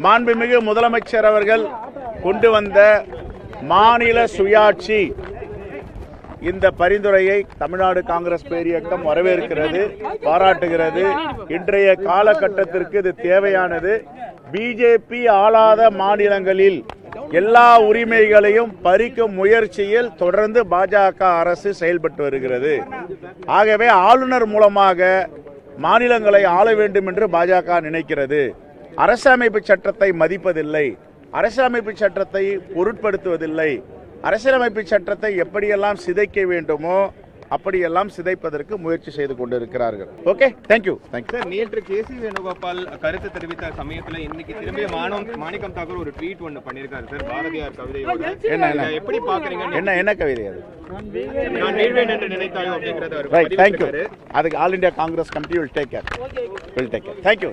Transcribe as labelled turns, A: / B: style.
A: மாண்புமிகு முதலமைச்சர் அவர்கள் கொண்டு வந்த மாநில சுயாட்சி இந்த பரிந்துரையை தமிழ்நாடு காங்கிரஸ் பேரியக்கம் வரவேற்கிறது, பாராட்டுகிறது. இன்றைய காலகட்டத்திற்கு இது தேவையானது. பிஜேபி ஆளாத மாநிலங்களில் எல்லா உரிமைகளையும் பறிக்கும் முயற்சியில் தொடர்ந்து பாஜக அரசு செயல்பட்டு வருகிறது. ஆகவே ஆளுநர் மூலமாக மாநிலங்களை ஆள வேண்டும் என்று பாஜக நினைக்கிறது. அரசியலமைப்பு சட்டத்தை மதிப்பதில்லை, அரசியலமைப்பு சட்டத்தை பொருட்படுத்துவதில்லை. அரசியலமைப்பு சட்டத்தை எப்படியெல்லாம் சிதைக்க வேண்டுமோ அப்படியெல்லாம் சிதைப்பதற்கு முயற்சி செய்து கொண்டிருக்கிறார்கள். Okay, thank you.
B: நேற்று கேசி வேணுகோபால் கருத்து தெரிவித்த சமயத்தில் இன்னைக்கு திரும்பிய மாணிக்கம் தாக்கூர் ஒரு ட்வீட் ஒன்று பண்ணியிருக்காரு சார், பாரதியார் கவிதையோட.
A: என்ன
B: எப்படி பாக்குறீங்க?
A: என்ன கவிதை அது?
B: நான் வீழ்வேன் என்று நினைத்தாயோ அப்படிங்கறது.
A: Right, thank you. அதுக்கு all India Congress committee will take care. Thank you.